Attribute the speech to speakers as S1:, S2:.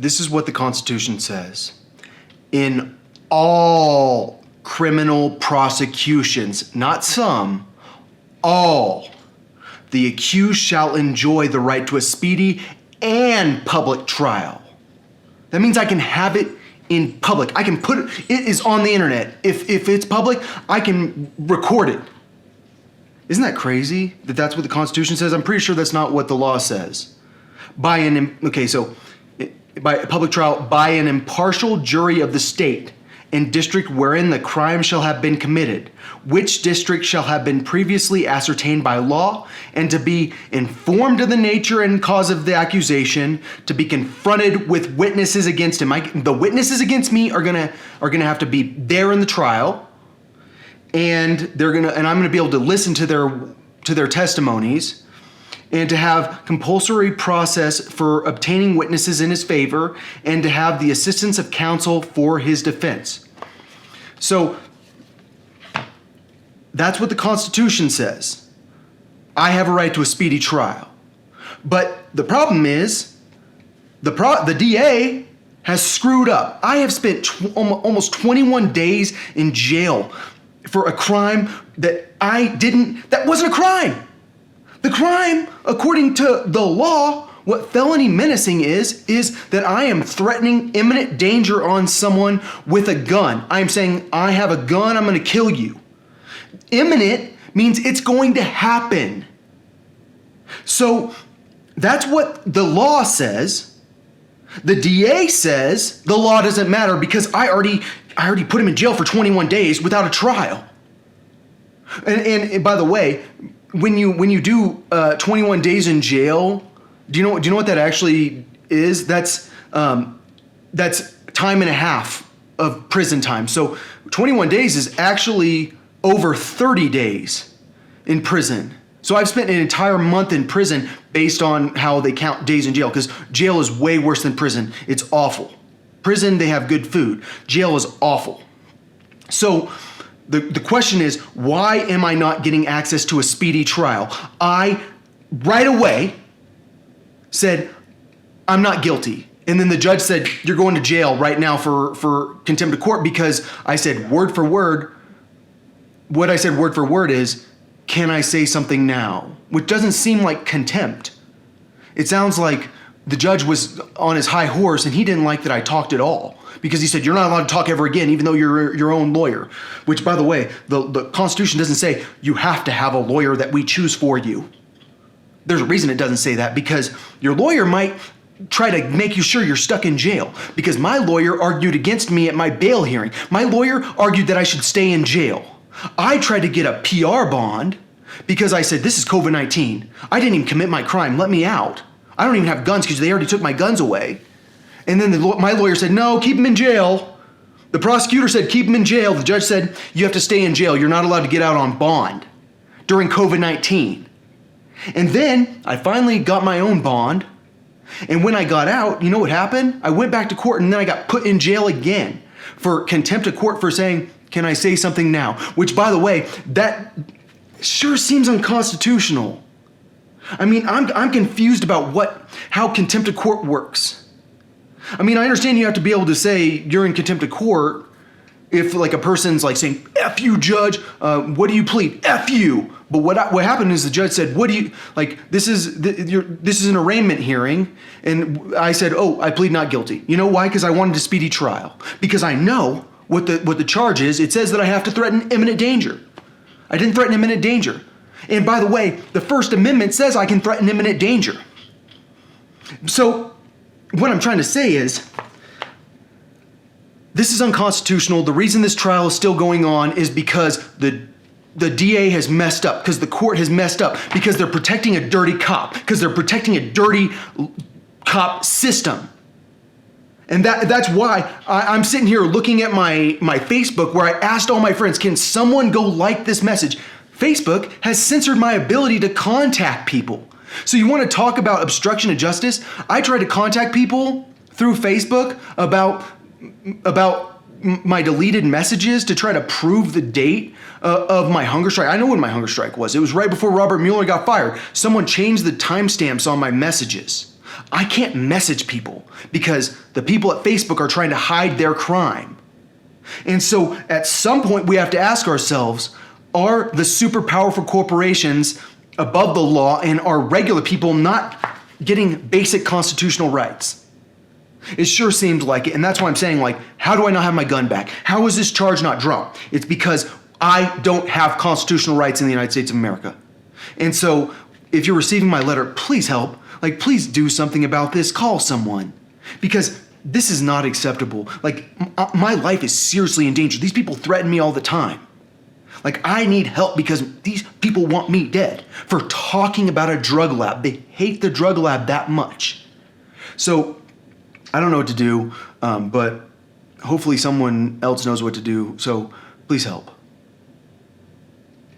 S1: This is what the Constitution says. In all criminal prosecutions, not some, all, the accused shall enjoy the right to a speedy and public trial. That means I can have it in public. I can put it is on the internet. If it's public, I can record it. Isn't that crazy that that's what the Constitution says? I'm pretty sure that's not what the law says. By a public trial, by an impartial jury of the state and district wherein the crime shall have been committed, which district shall have been previously ascertained by law, and to be informed of the nature and cause of the accusation, to be confronted with witnesses against him. The witnesses against me are gonna have to be there in the trial, and I'm gonna be able to listen to their testimonies, and to have compulsory process for obtaining witnesses in his favor, and to have the assistance of counsel for his defense. So that's what the Constitution says. I have a right to a speedy trial. But the problem is, the DA has screwed up. I have spent almost 21 days in jail for a crime that wasn't a crime. The crime, according to the law, what felony menacing is that I am threatening imminent danger on someone with a gun. I am saying, I have a gun, I'm gonna kill you. Imminent means it's going to happen. So that's what the law says. The DA says the law doesn't matter because I already put him in jail for 21 days without a trial. And by the way, when you do 21 days in jail, do you know what that actually is? That's time and a half of prison time. So 21 days is actually over 30 days in prison. So I've spent an entire month in prison based on how they count days in jail, because jail is way worse than prison. It's awful. Prison, they have good food. Jail is awful. So the question is, why am I not getting access to a speedy trial? I, right away, said, I'm not guilty. And then the judge said, you're going to jail right now for contempt of court, because I said word for word, what I said word for word is, can I say something now? Which doesn't seem like contempt. It sounds like the judge was on his high horse and he didn't like that I talked at all, because he said, you're not allowed to talk ever again, even though you're your own lawyer. Which, by the way, the Constitution doesn't say you have to have a lawyer that we choose for you. There's a reason it doesn't say that, because your lawyer might try to make you sure you're stuck in jail. Because my lawyer argued against me at my bail hearing. My lawyer argued that I should stay in jail. I tried to get a PR bond because I said, this is COVID-19. I didn't even commit my crime. Let me out. I don't even have guns because they already took my guns away. And then my lawyer said, no, keep him in jail. The prosecutor said, keep him in jail. The judge said, you have to stay in jail. You're not allowed to get out on bond during COVID-19. And then I finally got my own bond. And when I got out, you know what happened? I went back to court and then I got put in jail again for contempt of court for saying, can I say something now? Which, by the way, that sure seems unconstitutional. I mean, I'm confused about how contempt of court works. I mean, I understand you have to be able to say you're in contempt of court if like a person's like saying, F you, judge, what do you plead? F you. But what happened is the judge said, what do you, like, this is an arraignment hearing. And I said, oh, I plead not guilty. You know why? Because I wanted a speedy trial. Because I know what the charge is. It says that I have to threaten imminent danger. I didn't threaten imminent danger. And by the way, the First Amendment says I can threaten imminent danger. So what I'm trying to say is, this is unconstitutional. The reason this trial is still going on is because the DA has messed up, because the court has messed up, because they're protecting a dirty cop, because they're protecting a dirty cop system. And that's why I'm sitting here looking at my Facebook, where I asked all my friends, can someone go like this message? Facebook has censored my ability to contact people. So you want to talk about obstruction of justice? I tried to contact people through Facebook about my deleted messages to try to prove the date of my hunger strike. I know when my hunger strike was. It was right before Robert Mueller got fired. Someone changed the timestamps on my messages. I can't message people because the people at Facebook are trying to hide their crime. And so at some point we have to ask ourselves, are the super powerful corporations above the law and are regular people not getting basic constitutional rights? It sure seems like it, and that's why I'm saying, like, how do I not have my gun back? How is this charge not dropped? It's because I don't have constitutional rights in the United States of America. And so if you're receiving my letter, please help. Like, please do something about this. Call someone. Because this is not acceptable. Like, my life is seriously in danger. These people threaten me all the time. Like, I need help because these people want me dead for talking about a drug lab. They hate the drug lab that much. So I don't know what to do, but hopefully someone else knows what to do. So please help.